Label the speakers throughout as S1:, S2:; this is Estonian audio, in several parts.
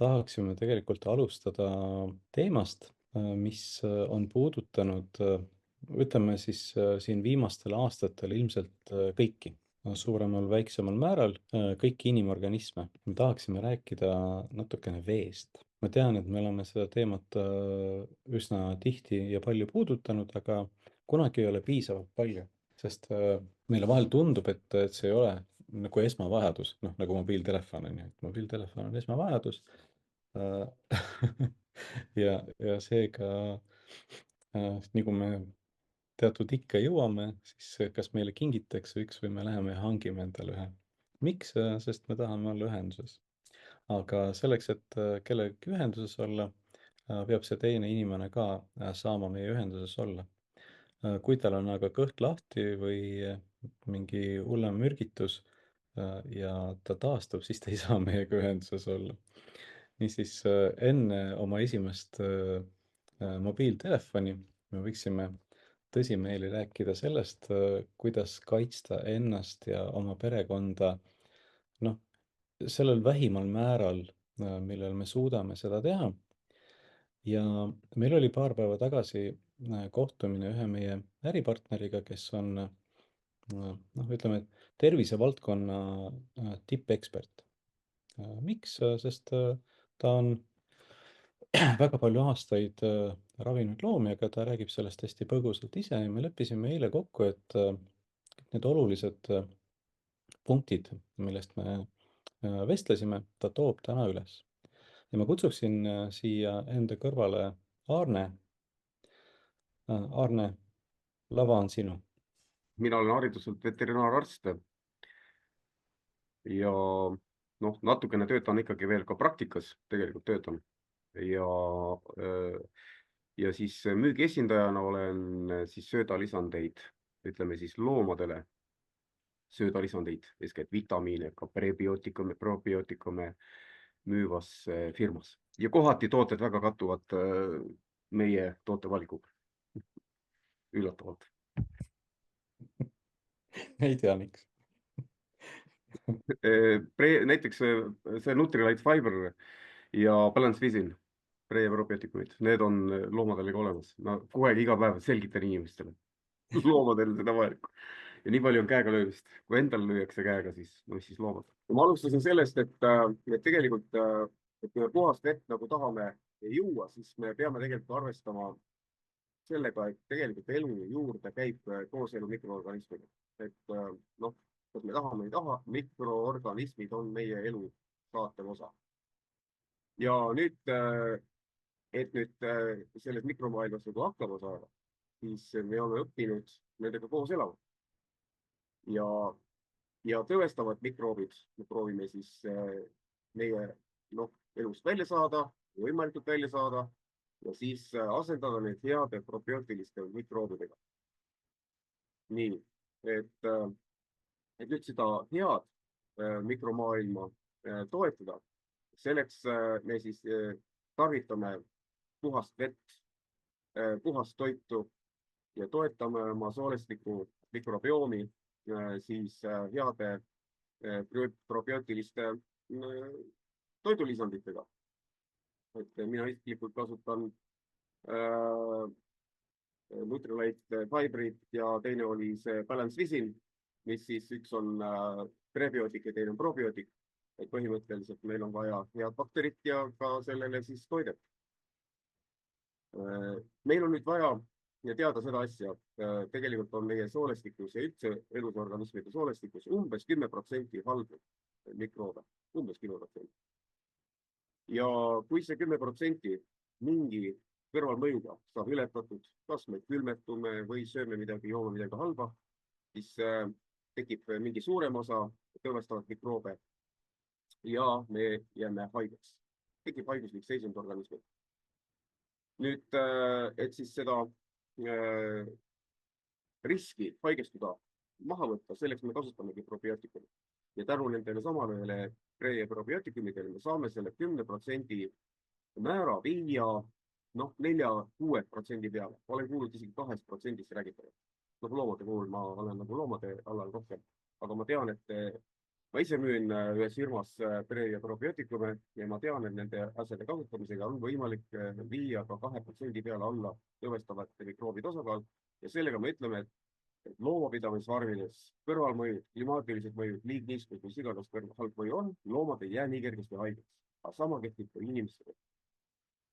S1: tahaksime tegelikult alustada teemast, mis on puudutanud, ütleme siis siin viimastel aastatel ilmselt kõiki, suuremal, väiksemal määral kõiki inimorganisme. Me tahaksime rääkida natukene veest. Ma tean, et me oleme seda teemat üsna tihti ja palju puudutanud, aga kunagi ei ole piisavalt palju, sest meile vahel tundub, et see ei ole nagu esmavajadus, noh nagu mobiiltelefon on ju, et mobiiltelefon on esmavajadus. ja seega nii kui me teatud ikka jõuame, siis kas meile kingitakse üks või me läheme ja hangime endale ühe. Miks? Sest me tahame olla ühenduses. Aga selleks, et kellegagi ühenduses olla, peab see teine inimene ka saama meie ühenduses olla. Kui tal on aga kõht lahti või mingi hullem mürgitus ja ta taastub, siis ta ei saa meiega ühenduses olla. Niisiis enne oma esimest mobiiltelefoni me võiksime tõsimeeli rääkida sellest, kuidas kaitsta ennast ja oma perekonda, noh, sellel vähimal määral, millel me suudame seda teha. Ja meil oli paar päeva tagasi kohtumine ühe meie äripartneriga, kes on, noh, ütleme, et tervisevaldkonna tippekspert. Miks? Sest ta on väga palju aastaid ravinud loomi, aga ta räägib sellest hästi põgusalt ise ja me leppisime eile kokku, et kõik need olulised punktid, millest me vestlesime, ta toob täna üles. Ja ma kutsuksin siia enda kõrvale Aarne. Aarne, lava on sinu.
S2: Mina olen hariduselt veterinaararst ja natukene töötan ikkagi veel ka praktikas, tegelikult töötan. Ja siis müügiesindajana olen siis söödalisandeid, ütleme siis loomadele söödalisandeid, eeskätt vitamiine, ka prebiootikume, probiootikume müüvas firmas. Ja kohati tooted väga kattuvad meie tootevalikuga. Üllatavalt.
S1: Ei tea, miks.
S2: Näiteks see Nutrilite Fiber ja Balance Visin, pre- ja probiootikumid, need on loomadel ka olemas. Ma kogu aeg iga päev selgitan inimestele, loomadel seda vajalikku. Ja nii palju on käega löömist. Kui endal lüüakse käega, siis mis siis loomad. Ma alustasin sellest, et tegelikult, et kui me puhast vett nagu tahame juua, siis me peame tegelikult arvestama sellega, et tegelikult elu juurde käib kooselu mikroorganismiga. Et kas me tahame või ei taha, mikroorganismid on meie elu saatev osa. Ja nüüd, et selles mikromaailmas nagu hakkama saada, siis me oleme õppinud nendega koos elama. Ja tõestavad mikroobid, me proovime siis meie elust välja saada, võimalikult välja saada, ja siis asendada neid heade probiootiliste mikroobidega. Nii, et nüüd seda head mikromaailma toetada, selleks me siis tarvitame puhast vett, puhast toitu ja toetame oma soolestiku mikrobiomi siis heade probiootiliste toidulisanditega. Et mina isiklikult kasutan Nutrilite Fibrit ja teine oli see Balance Visin, mis siis üks on prebiootik ja teine on probiootik. Et põhimõtteliselt meil on vaja head bakterit ja ka sellele siis toidet. Meil on nüüd vaja teada seda asja, et tegelikult on meie soolestikus ja üldse elusorganismide soolestikus umbes 10% halbu mikroobe, umbes 10%. Ja kui see 10% mingi kõrvalmõjuga saab ületatud, kas me külmetume või sööme midagi, joome midagi halba, siis tekib mingi suurem osa tõvestavat mikroobe ja me jääme haigeks. Tekib haiguslik seisund organismil. Nüüd, et siis seda riski haigestuda maha võtta, selleks me kasutamegi probiootikumid. Ja tänu nendele samadele pre- ja probiootikumidele me saame selle 10% määra viia 4-6% peale. Olen kuulnud isegi 2%-st räägitavat. Loomade puhul ma olen nagu loomade alal rohkem, aga ma tean, et ma ise müün ühes firmas pre- ja probiootikume ja ma tean, et nende asjade kasutamisega on võimalik viia ka 2% peale alla tõvestavate mikroobide osakaal ja sellega me ütleme, et loomapidamisvarmides kõrvalmõjud, klimaatilised mõjud, liigniiskus, mis iganes halb mõju on, loomad ei jää nii kergesti haigeks. Aga sama kehtib ka inimestele.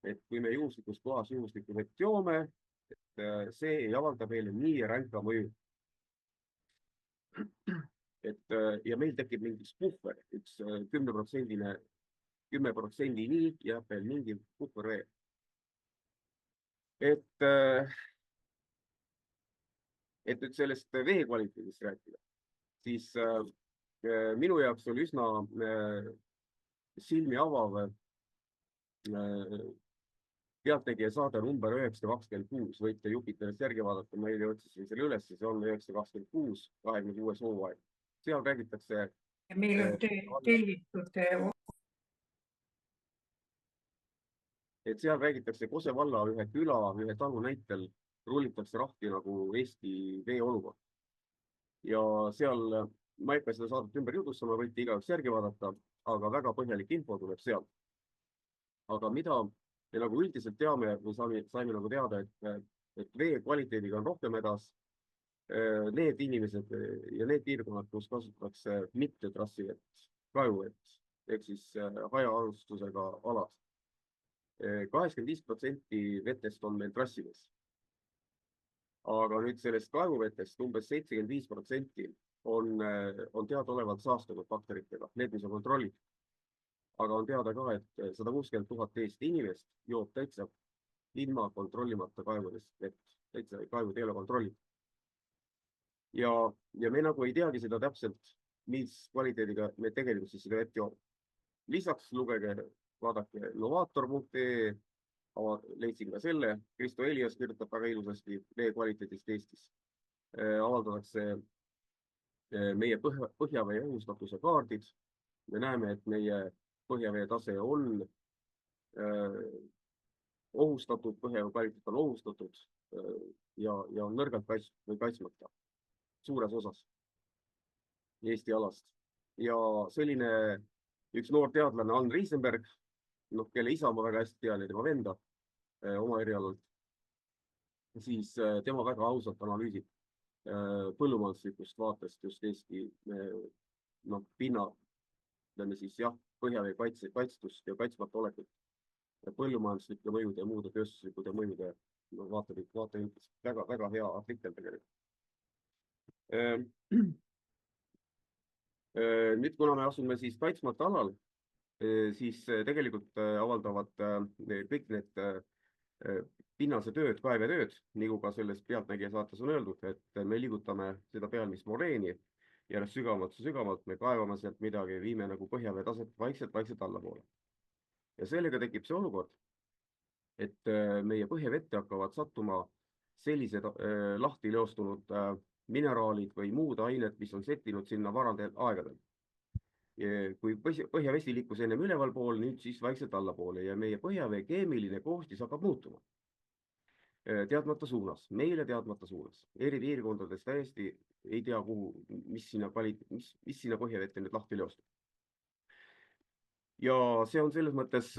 S2: Et kui me juhuslikus kohas juhuslikku vett joome, see ei avalda meile nii ränka mõju. Ja meil tekib mingi puhver, üks 10%-ni jääb veel mingi puhver veel. Et nüüd sellest vee kvaliteedist rääkida, siis minu jaoks oli üsna silmi avav pealtnägija saade number 926, võite Jupiterist järgi vaadata, ma eile otsisin selle üles, see on 926, 26. hooaeg. Seal räägitakse...
S3: Meil on tellitud...
S2: Et seal räägitakse Kose valla ühe küla, ühe talu näitel rullitakse rahti nagu Eesti vee olukord. Ja seal, ma ei pea seda saadet ümber jutustama, võite igaüks järgi vaadata, aga väga põhjalik info tuleb sealt. Aga mida me nagu üldiselt teame, või saime nagu teada, et vee kvaliteediga on rohkem hädas need inimesed ja need piirkonnad, kus kasutatakse mitte trassivett, kaevuvett, ehk siis hajaasustusega alad. 85% vetest on meil trassides. Aga nüüd sellest kaevuvetest umbes 75% on teadaolevalt saastunud bakteritega, need, mis on kontrollid. Aga on teada ka, et 160 000 Eesti inimest joob täitsa ilma kontrollimata kaevudest vett, täitsa kaevud ei ole kontrollid. Ja me nagu ei teagi seda täpselt, mis kvaliteediga me tegelikult siis seda vett joob. Lisaks lugege, vaadake Novator.ee, leidsin ka selle, Kristo Elias kirjutab väga ilusasti vee kvaliteedist Eestis. Avaldatakse meie põhjavee ohustatuse kaardid. Me näeme, et meie põhjavee tase on ohustatud, põhjavee kvaliteet on ohustatud ja on nõrgalt kaitsmata suures osas Eesti alast. Ja selline üks noor teadlane, Aln Riisenberg, kelle isa ma väga hästi tean ja tema venda oma erialalt, siis tema väga ausalt analüüsib põllumajanduslikust vaatest just Eesti pinna, ütleme siis jah, põhjavee kaitstust ja kaitsmata olekut, põllumajanduslike mõjude ja muude tööstuslikude mõjude vaatevinklist. Väga hea artikkel tegelikult. Nüüd, kuna me asume siis kaitsmata alal, siis tegelikult avaldavad kõik need pinnase tööd, kaevetööd, nagu ka selles pealtnägija saates on öeldud, et me liigutame seda pealmist moreeni järjest sügavamalt, me kaevame sealt midagi, viime nagu põhjavee taset vaikselt allapoole. Ja sellega tekib see olukord, et meie põhjavette hakkavad sattuma sellised lahti leostunud mineraalid või muud ained, mis on settinud sinna varandel aegadel. Kui põhjavesi liikus ennem ülevalpool, nüüd siis vaikselt allapoole ja meie põhjavee keemiline koostis hakkab muutuma. Teadmata suunas, meile teadmata suunas. Eri piirkondades täiesti ei tea, mis sinna põhjavette nüüd lahti leostub. Ja see on selles mõttes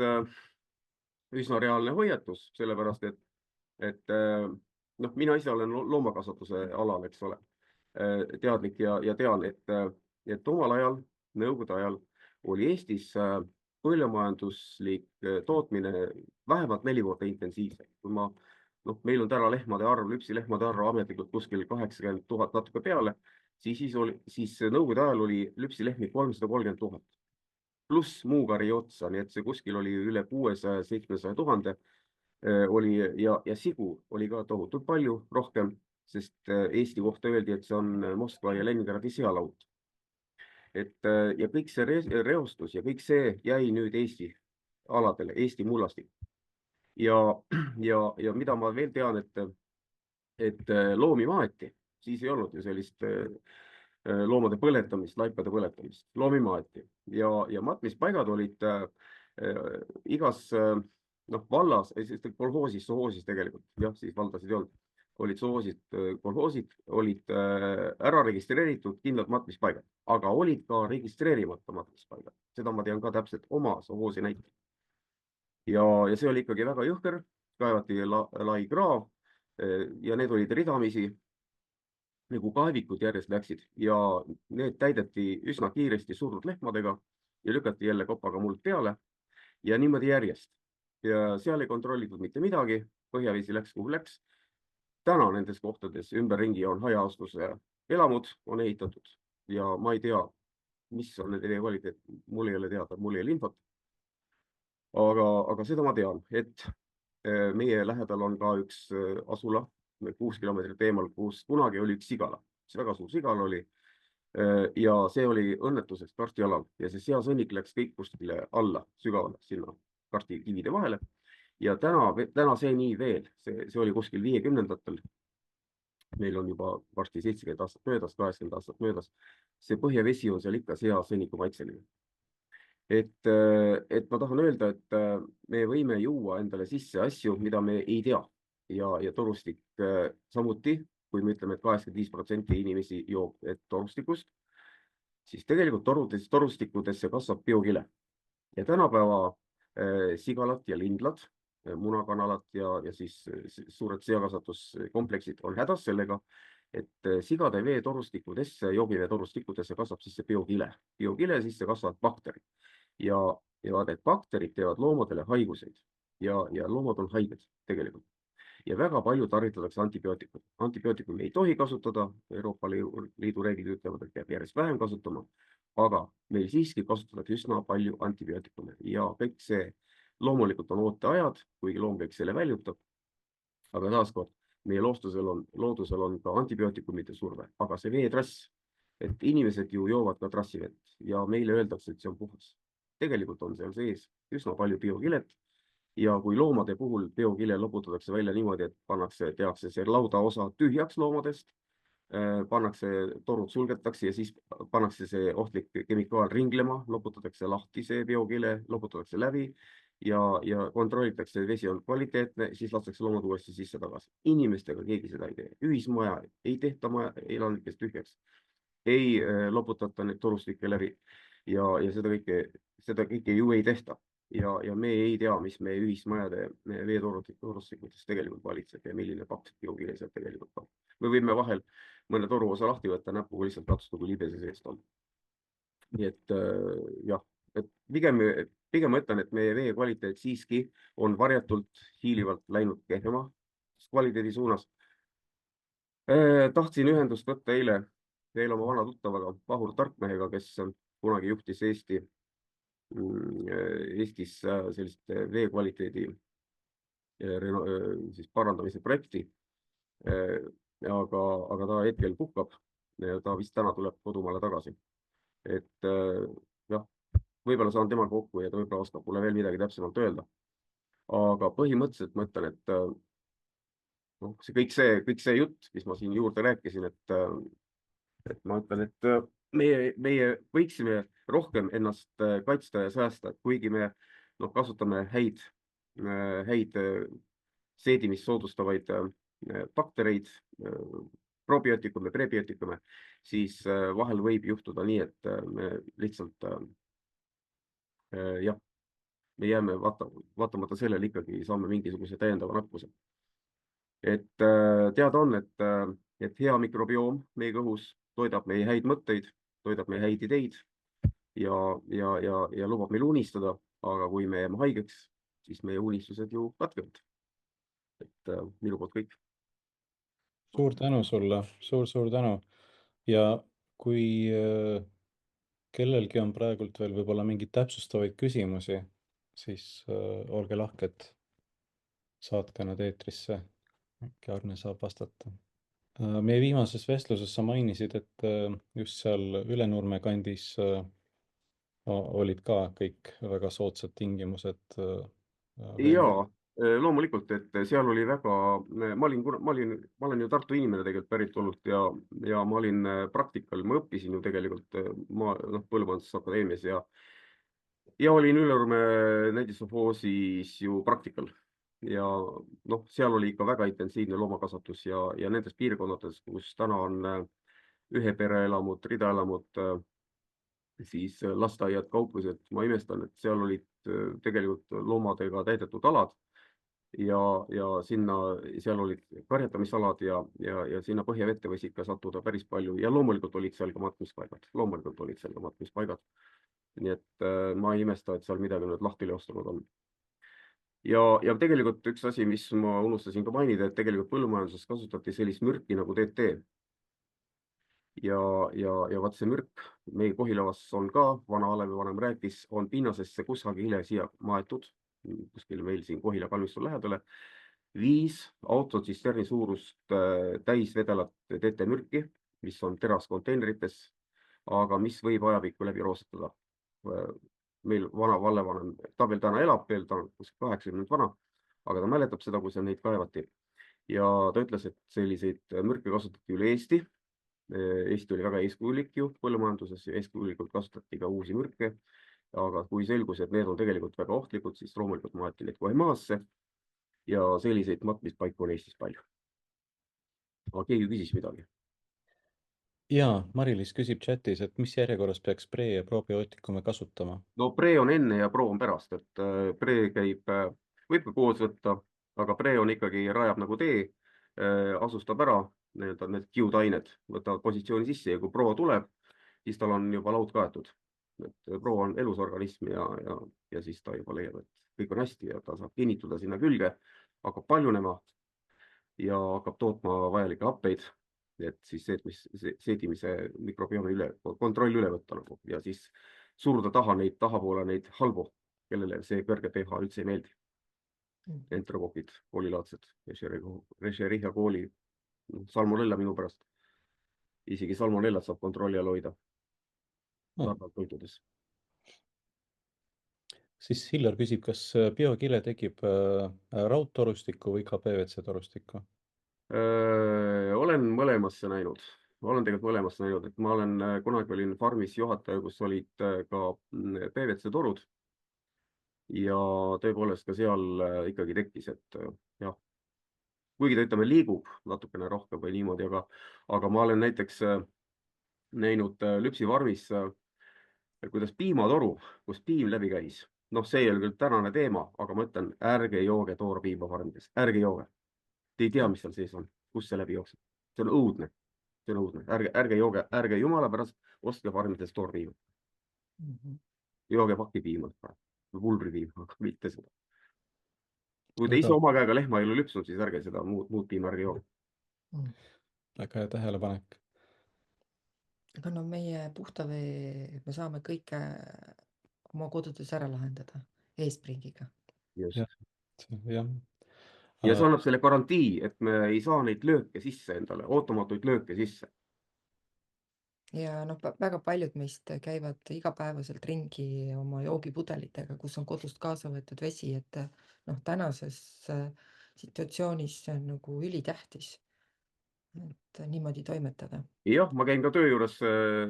S2: üsna reaalne hoiatus, sellepärast et mina ise olen loomakasvatuse alal, eks ole, teadlik ja tean, et omal ajal, nõukogude ajal, oli Eestis põllumajanduslik tootmine vähemalt 4 korda intensiivsem. Meil on täna lehmade arv, lüpsilehmade arv ametlikult kuskil 80 000 natuke peale, siis nõukogude ajal oli lüpsilehmi 330 000. Pluss muugari otsa, nii et see kuskil oli üle 600-700 000 oli ja sigu oli ka tohutult palju rohkem, sest Eesti kohta öeldi, et see on Moskva ja Leningradi sealaud. Ja kõik see reostus ja kõik see jäi nüüd Eesti aladele, Eesti mullastik. Ja mida ma veel tean, et loomi maeti, siis ei olnud ju sellist loomade põletamist, laipade põletamist, loomi maeti. Ja matmispaigad olid igas vallas, kolhoosis, sovhoosis tegelikult, jah, siis valdasid ei olnud, olid soosid, kolhoosid, olid ära registreeritud kindlad matmispaigad, aga olid ka registreerimata matmispaigad. Seda ma tean ka täpselt oma soosi näitel. Ja see oli ikkagi väga jõhker, kaevati lai kraav ja need olid ridamisi, nagu kaevikud järjest läksid ja need täideti üsna kiiresti surnud lehmadega ja lükati jälle kopaga muld peale ja niimoodi järjest. Ja seal ei kontrollitud mitte midagi, põhjavesi läks kuhu läks. Täna nendes kohtades ümberringi on hajaastuse elamud on ehitatud ja ma ei tea, mis on nende vee kvaliteet, mul ei ole teada, mul ei ole infot. Aga seda ma tean, et meie lähedal on ka üks asula, 6 kilomeetrit eemal, kus kunagi oli üks sigala. See väga suur sigala oli ja see oli õnnetuseks karstialal ja see seasõnnik läks kõik kuskile alla, sügavale sinna karstikivide vahele. Ja täna see nii veel, see oli kuskil 50-ndatel. Meil on juba varsti 70 aastat möödas, 80 aastat möödas. See põhjavesi on seal ikka seasõnniku maitseline. Et ma tahan öelda, et me võime juua endale sisse asju, mida me ei tea. Ja torustik samuti, kui me ütleme, et 85% inimesi joob torustikust, siis tegelikult torustikudesse kasvab biokile. Ja tänapäeva sigalad ja lindlad, munakanalad ja siis suured seakasvatuskompleksid on hädas sellega, et sigade veetorustikudesse, joogiveetorustikudesse kasvab sisse biokile. Biokile sisse kasvavad bakterid. Ja need bakterid teevad loomadele haiguseid ja loomad on haiged tegelikult. Ja väga palju tarvitatakse antibiootikud. Antibiootikumi ei tohi kasutada, Euroopa Liidu reeglid ütlevad, et peab järjest vähem kasutama, aga meil siiski kasutatakse üsna palju antibiootikume ja kõik see loomulikult on ooteajad, kuigi loom kõik selle väljutab. Aga taaskord, meie loodusel on ka antibiootikumide surve, aga see veetrass, et inimesed ju joovad ka trassivett ja meile öeldakse, et see on puhas. Tegelikult on seal sees üsna palju biokilet ja kui loomade puhul biokile loputatakse välja niimoodi, et tehakse see laudaosa tühjaks loomadest, pannakse torud sulgetakse ja siis pannakse see ohtlik kemikaal ringlema, loputatakse lahti see biokile, loputatakse läbi ja kontrollitakse, vesi on kvaliteetne, siis lastakse loomad uuesti sisse tagasi. Inimestega keegi seda ei tee. Ühismaja ei tehta elanikest tühjaks, ei loputata neid torustikke läbi ja seda kõike ju ei tehta. Ja me ei tea, mis meie ühismajade veetorustikutes tegelikult valitseb ja milline paks biokile sealt tegelikult on. Me võime vahel mõne toruosa lahti võtta, näpuga lihtsalt katsuda, kui libe see seest on. Nii et jah, et pigem ma ütlen, et meie vee kvaliteet siiski on varjatult hiilivalt läinud kehvema kvaliteedi suunas. Tahtsin ühendust võtta eile veel oma vana tuttavaga, Pahur Tarkmehega, kes kunagi juhtis Eestis sellist vee kvaliteedi parandamise projekti. Aga ta hetkel puhkab ja ta vist täna tuleb kodumaale tagasi. Et jah, võib-olla saan temaga kokku ja ta võib-olla oskab mulle veel midagi täpsemalt öelda. Aga põhimõtteliselt ma ütlen, et kõik see jutt, mis ma siin juurde rääkisin, et ma ütlen, et meie võiksime rohkem ennast kaitsta ja säästa, kuigi me kasutame häid seedimist soodustavaid baktereid, probiootikume, prebiootikume, siis vahel võib juhtuda nii, et me lihtsalt me jääme vaatamata sellele ikkagi saame mingisuguse täiendava nakkuse. Et teada on, et hea mikrobioom meie kõhus toidab meie häid mõtteid, toidab meie häid ideid ja lubab meil unistada, aga kui me jääme haigeks, siis meie unistused ju katkevad. Et minu poolt kõik.
S1: Suur tänu sulle, suur tänu. Ja kui kellelgi on praegult veel võib-olla mingeid täpsustavaid küsimusi, siis olge lahked, saatke nad eetrisse. Äkki Arne saab vastata. Meie viimases vestluses sa mainisid, et just seal Ülenurme kandis olid ka kõik väga soodsad tingimused.
S2: Jaa, loomulikult, et seal oli väga, ma olen ju Tartu inimene tegelikult päritolult ja ma olin praktikal, ma õppisin ju tegelikult Põllumajandusakadeemias ja olin Ülenurme näidissovhoosis ju praktikal. ja noh, seal oli ikka väga intensiivne loomakasvatus ja nendes piirkondades, kus täna on ühe pereelamud, ridaelamud, siis lasteaiad, kauplused, ma imestan, et seal olid tegelikult loomadega täidetud alad ja seal olid karjatamisalad ja sinna põhjavette võis ikka sattuda päris palju ja loomulikult olid seal ka matmispaigad. Nii et ma ei imesta, et seal midagi nüüd lahti leostunud on. Ja tegelikult üks asi, mis ma unustasin ka mainida, et tegelikult põllumajanduses kasutati sellist mürki nagu DT. Ja vaat see mürk meil Kohilavas on ka, vana Alevi vanem rääkis, on pinnasesse kusagile siia maetud, kuskil meil siin Kohila kalmistul lähedale, 5 autotsisterni suurust täisvedelat DT mürki, mis on teraskonteinerites, aga mis võib ajapikku läbi roostetada. Meil vana vallevanem, ta veel täna elab veel, ta on 80 vana, aga ta mäletab seda, kui neid kaevati. Ja ta ütles, et selliseid mürke kasutati üle Eesti. Eesti oli väga eeskujulik ju põllumajanduses ja eeskujulikult kasutati ka uusi mürke. Aga kui selgus, et need on tegelikult väga ohtlikud, siis loomulikult maeti need kohe maasse ja selliseid matmispaiku on Eestis palju. Aga keegi küsis midagi.
S1: Jaa, Mari-Liis küsib chatis, et mis järjekorras peaks pre- ja probiootikume kasutama?
S2: No pre on enne ja pro on pärast, et pre käib, võib ka koos võtta, aga pre on ikkagi rajab nagu tee, asustab ära need kiudained, võtavad positsiooni sisse ja kui pro tuleb, siis tal on juba laud kaetud. Et pro on elus organism ja siis ta juba leiab, et kõik on hästi ja ta saab kinnituda sinna külge, hakkab paljunema ja hakkab tootma vajalikke happeid. Et siis seedimise mikrobiomi kontroll üle võtta nagu ja siis suruda tahapoole neid halbu, kellele see kõrge pH üldse ei meeldi. Enterokokid, koolilaadsed, Escherichia kooli, salmonella minu pärast. Isegi salmonellat saab kontrolli all hoida. Toitudes.
S1: Siis Hillar küsib, kas biokile tekib raudtorustiku või ka PVC torustiku?
S2: Olen mõlemasse näinud. Olen tegelikult mõlemasse näinud, et ma kunagi olin farmis juhataja, kus olid ka PVC torud. Ja tõepoolest ka seal ikkagi tekkis, et jah, kuigi ta ütleme liigub natukene rohkem või niimoodi, aga ma olen näiteks näinud lüpsifarmis, kuidas piimatoru, kus piim läbi käis. Noh, see ei ole küll tänane teema, aga ma ütlen, ärge jooge toorpiima farmides, ärge jooge. Te ei tea, mis seal sees on, kus see läbi jookseb. See on õudne. See on õudne. Ärge jooge, ärge jumala pärast ostke farmides toorpiima. Jooge pakipiima, pulbripiima, aga mitte seda. Kui te ise oma käega lehma ei ole lüpsunud, siis ärge seda muud piima ärge jooge.
S1: Väga hea tähelepanek.
S4: Aga no meie puhta vee, me saame kõike oma kodudes ära lahendada e-springiga.
S2: Just.
S1: Jah.
S2: Ja see annab selle garantii, et me ei saa neid lööke sisse endale, ootamatuid lööke sisse.
S4: Ja noh, väga paljud meist käivad igapäevaselt ringi oma joogipudelitega, kus on kodust kaasa võetud vesi, et noh, tänases situatsioonis see on nagu ülitähtis, et niimoodi toimetada.
S2: Jah, ma käin ka töö juures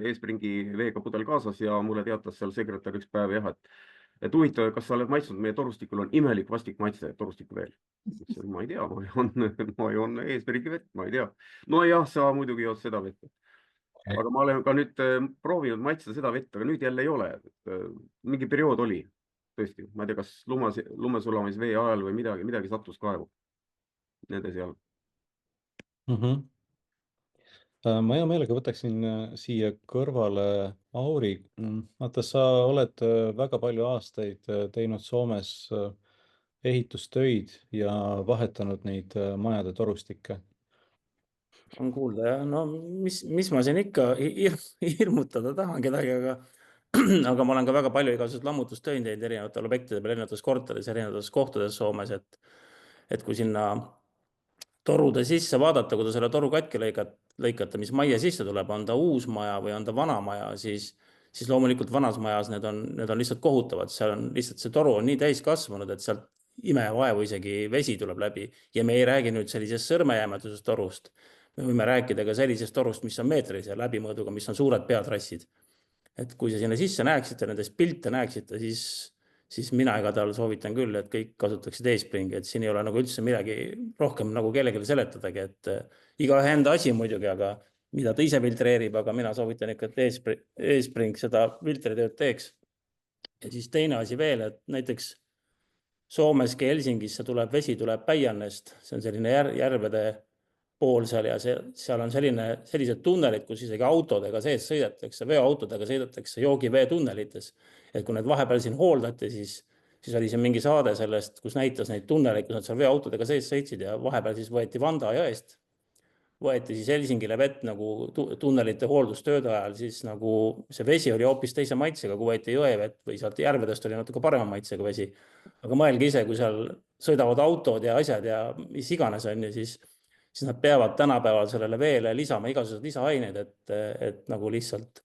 S2: e-springi veega pudel kaasas ja mulle teatas seal sekretär üks päev jah, et huvitav, kas sa oled maitsnud, meie torustikul on imelik vastik maitse torustiku veel. Ma ei tea, ma joon e-springi vett, ma ei tea. No jah, sa muidugi jood seda vett. Aga ma olen ka nüüd proovinud maitsta seda vett, aga nüüd jälle ei ole. Mingi periood oli, tõesti, ma ei tea, kas lumesulamisvee ajal või midagi sattus kaevu nende seal.
S1: Ma hea meelega võtaksin siia kõrvale Auri. Vaata, sa oled väga palju aastaid teinud Soomes ehitustöid ja vahetanud neid majade torustikke.
S5: On kuulda, jah. No mis ma siin ikka hirmutada tahan kedagi, aga ma olen ka väga palju igasuguseid lammutustöid teinud erinevatel objektidel, erinevates korteris, erinevates kohtades Soomes, et kui sinna torude sisse vaadata, kui te selle toru katki lõikate, mis majja sisse tuleb, on ta uus maja või on ta vana maja, siis loomulikult vanas majas need on lihtsalt kohutavad. Seal on lihtsalt see toru on nii täis kasvanud, et sealt ime ja vaevu isegi vesi tuleb läbi. Ja me ei räägi nüüd sellisest sõrmejäämatusest torust. Me võime rääkida ka sellisest torust, mis on meetrilise läbimõõduga, mis on suured peatrassid. Et kui sa sinna sisse näeksite, nendest pilte näeksite, siis mina igatahes soovitan küll, et kõik kasutaksid eespringi, et siin ei ole nagu üldse midagi rohkem nagu kellelegi seletadagi, et igaühe enda asi muidugi, aga mida ta ise filtreerib, aga mina soovitan ikka, et eespring seda filtritööd teeks. Ja siis teine asi veel, et näiteks Soomeski Helsingisse vesi tuleb Päijannest, see on selline järvede pool seal ja seal on sellised tunnelid, kus isegi autodega sees sõidetakse, veoautodega sõidetakse joogivee tunnelites. Et kui need vahepeal siin hooldati, siis oli siin mingi saade sellest, kus näitas neid tunneleid, kus nad seal veoautodega sees sõitsid ja vahepeal siis võeti Vanda jõest. Võeti siis Helsingile vett nagu tunnelite hooldustööde ajal, siis nagu see vesi oli hoopis teise maitsega, kui võeti jõevett või sealt järvedest oli natuke parema maitsega vesi. Aga mõelge ise, kui seal sõidavad autod ja asjad ja mis iganes on ja siis nad peavad tänapäeval sellele veele lisama igasugused lisaaineid, et nagu lihtsalt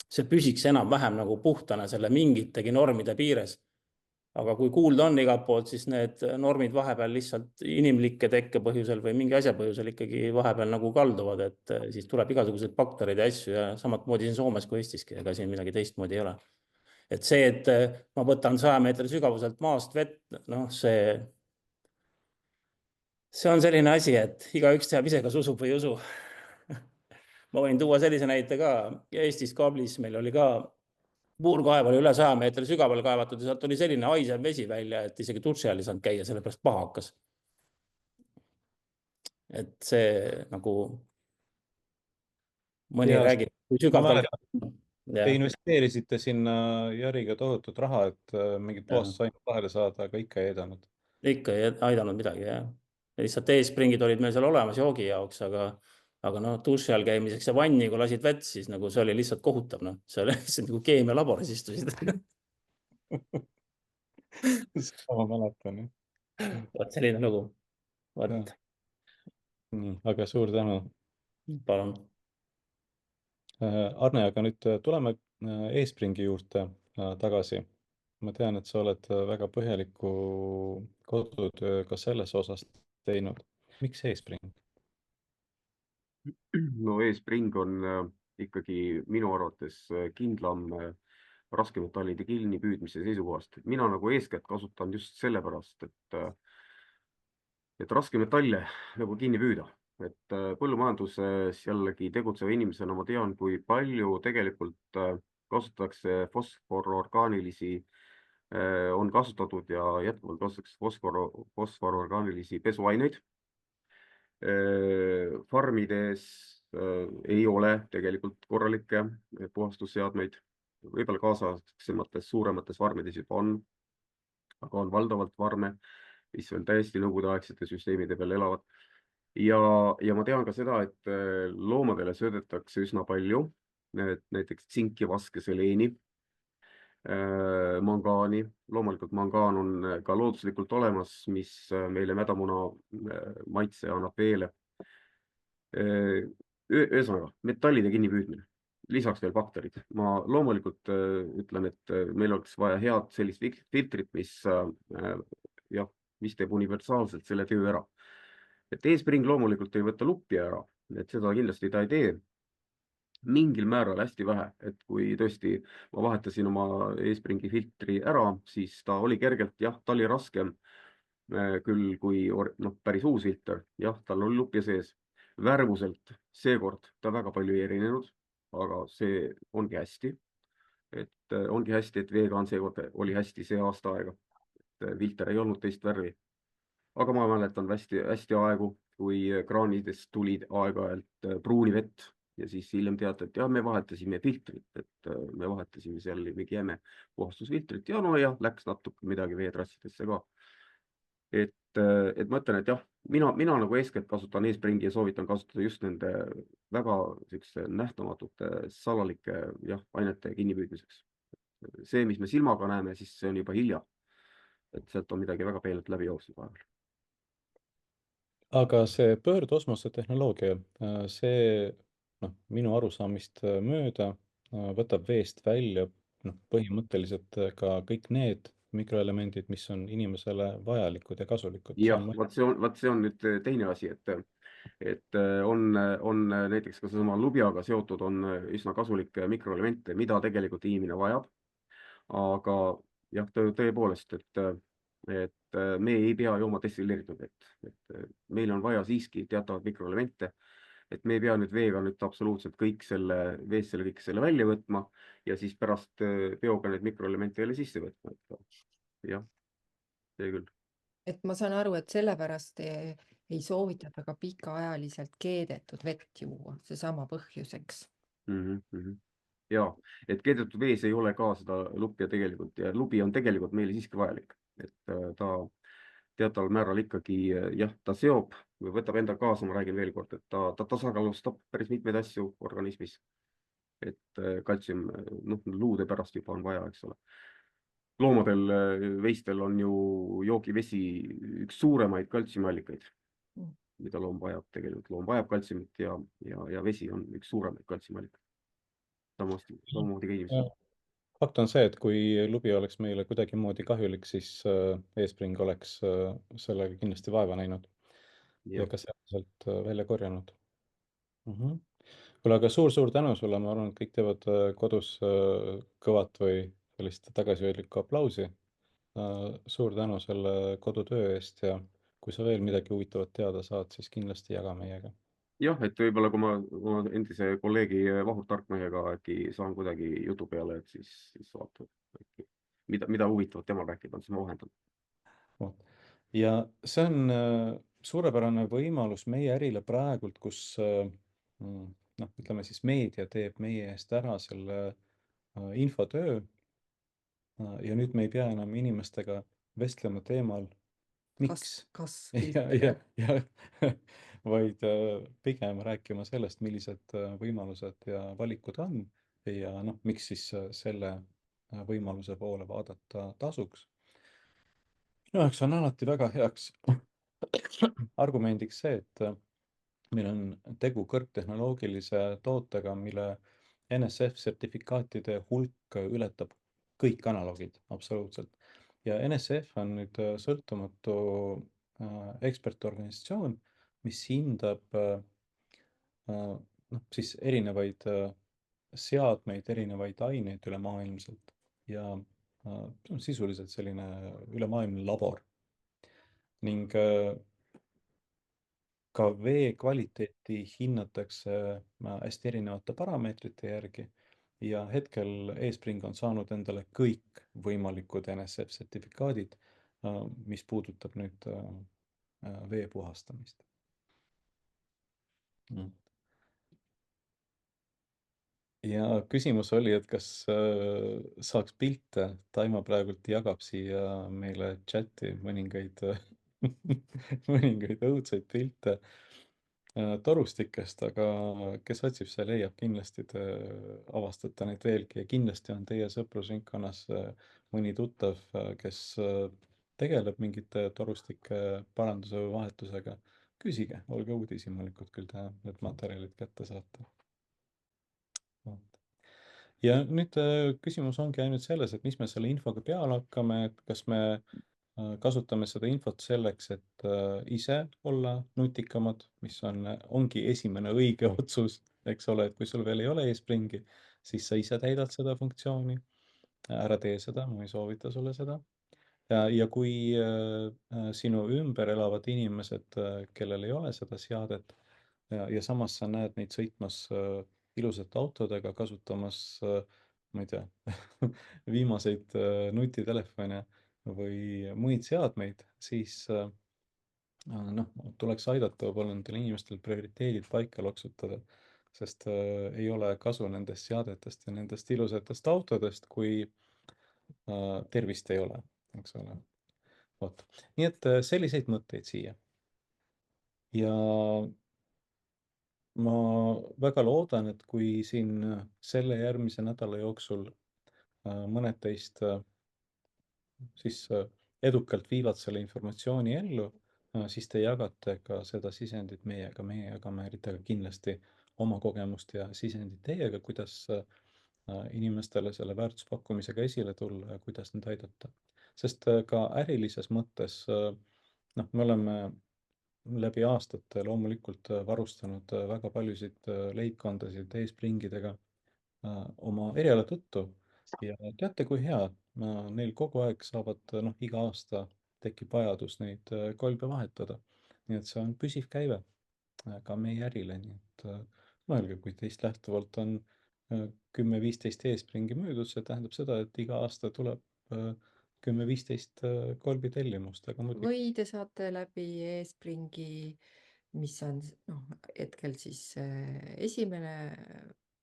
S5: see püsiks enam-vähem nagu puhtana selle mingitegi normide piires. Aga kui kuulda on igalt poolt, siis need normid vahepeal lihtsalt inimlikke tekke põhjusel või mingi asja põhjusel ikkagi vahepeal nagu kalduvad, et siis tuleb igasuguseid baktereid ja asju ja samatmoodi siin Soomes kui Eestiski, ega siin midagi teistmoodi ei ole. Et see, et ma võtan 100 meetri sügavuselt maast vett, noh, see on selline asi, et igaüks teab ise, kas usub või ei usu. Ma võin tuua sellise näite ka. Eestis kaablis meil oli ka puurkaev oli üle 100 meetri sügaval kaevatud ja sealt oli selline haisev vesi välja, et isegi dutši all ei saanud käia, sellepärast paha hakkas. Et see nagu mõni räägib, kui sügav tal
S1: Te investeerisite sinna Jariga tohutut raha, et mingid puhastusainet vahele saada, aga ikka ei aidanud.
S5: Ikka ei aidanud midagi, jah. Lihtsalt eespringid olid meil seal olemas joogi jaoks, aga no duši all käimiseks ja vanni, kui lasid vett, siis nagu see oli lihtsalt kohutav, noh. See oli lihtsalt nagu keemialaboris istusid.
S1: Ma mäletan, jah.
S5: Vaat selline lugu.
S1: Nii, aga suur tänu.
S5: Palun.
S1: Arne, aga nüüd tuleme eespringi juurde tagasi. Ma tean, et sa oled väga põhjaliku kodutöö ka selles osas teinud. Miks eespring?
S2: No eespring on ikkagi minu arvates kindlam raskemetallide kinni püüdmise seisukohast. Mina nagu eeskätt kasutan just sellepärast, et raskemetalle nagu kinni püüda. Et põllumajanduses jällegi tegutseva inimesena ma tean, kui palju tegelikult kasutatakse fosfororgaanilisi, on kasutatud ja jätkuvalt kasutatakse fosfororgaanilisi pesuaineid. Farmides ei ole tegelikult korralikke puhastusseadmeid, võib-olla kaasasemates suuremates farmides juba on, aga on valdavalt farme, mis on täiesti nõukogudeaegsete süsteemide peal elavad. Ja ma tean ka seda, et loomadele söödetakse üsna palju, näiteks tsinki, vaske, seleeni, mangaani. Loomulikult mangaan on ka looduslikult olemas, mis meile mädamuna maitse annab veele. Ühesõnaga, metallide kinnipüüdmine, lisaks veel bakterid. Ma loomulikult ütlen, et meil oleks vaja head sellist filtrit, mis teeb universaalselt selle töö ära. Et eespring loomulikult ei võta luppi ära, et seda kindlasti ta ei tee. Mingil määral hästi vähe, et kui tõesti ma vahetasin oma eespringi filtri ära, siis ta oli kergelt, jah, ta oli raskem küll kui päris uus filter, jah, tal oli lupja sees. Värvuselt seekord ta väga palju ei erinenud, aga see ongi hästi. Et ongi hästi, et veega on seekord oli hästi see aasta aega. Filter ei olnud teist värvi. Aga ma mäletan hästi aegu, kui kraanidest tulid aeg-ajalt pruuni vett ja siis hiljem teate, et jah, me vahetasime filtrit, et me vahetasime seal mingi jäme puhastusfiltrit ja no jah, läks natuke midagi veetrassidesse ka. Et ma ütlen, et jah, mina nagu eeskätt kasutan eespringi ja soovitan kasutada just nende väga nähtamatute salalike ainete kinnipüüdmiseks. See, mis me silmaga näeme, siis see on juba hilja. Et sealt on midagi väga peenelt läbi jooksnud vahepeal.
S1: Aga see pöördosmose tehnoloogia, see minu arusaamist mööda võtab veest välja põhimõtteliselt ka kõik need mikroelemendid, mis on inimesele vajalikud ja kasulikud.
S2: Jah, vaat see on nüüd teine asi, et on näiteks ka sama lubjaga seotud on üsna kasulikke mikroelemente, mida tegelikult inimene vajab. Aga jah, tõepoolest, et me ei pea jooma destilleeritud vett, et meil on vaja siiski teatavaid mikroelemente, et me ei pea nüüd veega nüüd absoluutselt kõik veest kõik selle välja võtma ja siis pärast peoga neid mikroelemente jälle sisse võtma. Jah, see küll.
S4: et ma saan aru, et sellepärast ei soovitata ka pikaajaliselt keedetud vett juua, seesama põhjuseks.
S2: Ja, et keedetud vees ei ole ka seda lupja tegelikult ja lubi on tegelikult meile siiski vajalik, et ta teataval määral ikkagi, jah, ta seob või võtab enda kaasa, ma räägin veel kord, et ta tasakaalustab päris mitmeid asju organismis. Et kaltsium, luude pärast juba on vaja, eks ole. Loomadel, veistel on ju joogivesi üks suuremaid kaltsiumiallikaid, mida loom vajab tegelikult. Loom vajab kaltsiumit ja vesi on üks suuremaid kaltsiumiallikaid. Samamoodi ka inimesed.
S1: Fakt on see, et kui lubi oleks meile kuidagimoodi kahjulik, siis eespring oleks sellega kindlasti vaeva näinud ja ka sealt välja korjanud. Kuule, aga suur tänu sulle, ma arvan, et kõik teevad kodus kõvat või sellist tagasihoidlikku aplausi. Suur tänu selle kodutöö eest ja kui sa veel midagi huvitavat teada saad, siis kindlasti jaga meiega.
S2: Jah, et võib-olla kui ma endise kolleegi Vahur Tarkmehega äkki saan kuidagi jutu peale, et siis vaatame, mida huvitavat temal rääkida on, siis ma vahendan.
S1: Ja see on suurepärane võimalus meie ärile praegult, kus ütleme siis meedia teeb meie eest ära selle infotöö ja nüüd me ei pea enam inimestega vestlema teemal, miks vaid pigem rääkima sellest, millised võimalused ja valikud on ja miks siis selle võimaluse poole vaadata tasuks. Minu jaoks on alati väga heaks argumendiks see, et meil on tegu kõrgtehnoloogilise tootega, mille NSF-sertifikaatide hulk ületab kõik analoogid absoluutselt. Ja NSF on nüüd sõltumatu ekspertorganisatsioon, mis hindab siis erinevaid seadmeid, erinevaid aineid ülemaailmselt ja sisuliselt selline ülemaailmne labor. Ning ka vee kvaliteeti hinnatakse hästi erinevate parameetrite järgi ja hetkel eespring on saanud endale kõik võimalikud NSF-sertifikaadid, mis puudutab nüüd vee puhastamist. Ja küsimus oli, et kas saaks pilte, Taimo praegult jagab siia meile chati mõningaid õudseid pilte torustikest, aga kes otsib, see leiab kindlasti, te avastate neid veelgi ja kindlasti on teie sõprusringkonnas mõni tuttav, kes tegeleb mingite torustike paranduse või vahetusega. Küsige, olge uudishimulikud, küll te need materjalid kätte saate. Ja nüüd küsimus ongi ainult selles, et mis me selle infoga peale hakkame, et kas me kasutame seda infot selleks, et ise olla nutikamad, mis ongi esimene õige otsus, eks ole, et kui sul veel ei ole eespringi, siis sa ise täidad seda funktsiooni, ära tee seda, ma ei soovita sulle seda. Ja kui sinu ümber elavad inimesed, kellel ei ole seda seadet ja samas sa näed neid sõitmas ilusate autodega, kasutamas, ma ei tea, viimaseid nutitelefone või muid seadmeid, siis tuleks aidata võib-olla nendel inimestel prioriteedid paika loksutada, sest ei ole kasu nendest seadetest ja nendest ilusatest autodest, kui tervist ei ole, eks ole. Nii et selliseid mõtteid siia. Ja ma väga loodan, et kui siin selle järgmise nädala jooksul mõned teist siis edukalt viivad selle informatsiooni ellu, siis te jagate ka seda sisendit meiega. Meie jagame eritega kindlasti oma kogemust ja sisendit teiega, kuidas inimestele selle väärtuspakkumisega esile tulla ja kuidas neid aidata. Sest ka ärilises mõttes me oleme läbi aastate loomulikult varustanud väga paljusid leibkondasid eespringidega oma eriala tõttu, ja teate, kui hea, neil kogu aeg saavad, iga aasta tekib vajadus neid kolbe vahetada. Nii et see on püsiv käive ka meie ärile, nii et mõelge, kui teist lähtuvalt on 10-15 eespringi müüdud, see tähendab seda, et iga aasta tuleb 10-15 kolbi tellimust, aga muidugi
S4: või te saate läbi e-springi, mis on hetkel siis esimene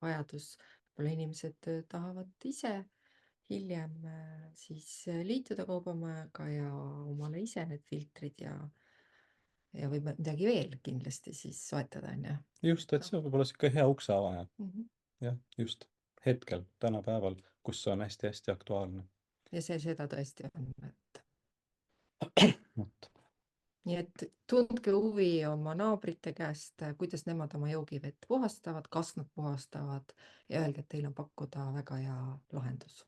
S4: vajadus, võib-olla inimesed tahavad ise hiljem siis liituda kaubamajaga ja omale ise need filtrid ja võib midagi veel kindlasti siis soetada, on ju.
S1: just, et see võib olla sihuke hea ukseavaja.
S4: Mhm.
S1: Jah, just hetkel, tänapäeval, kus see on hästi-hästi aktuaalne.
S4: Ja seda tõesti on, et
S1: Vot.
S4: nii et tundke huvi oma naabrite käest, kuidas nemad oma joogivett puhastavad, kas nad puhastavad ja öelge, et teil on pakkuda väga hea lahendus.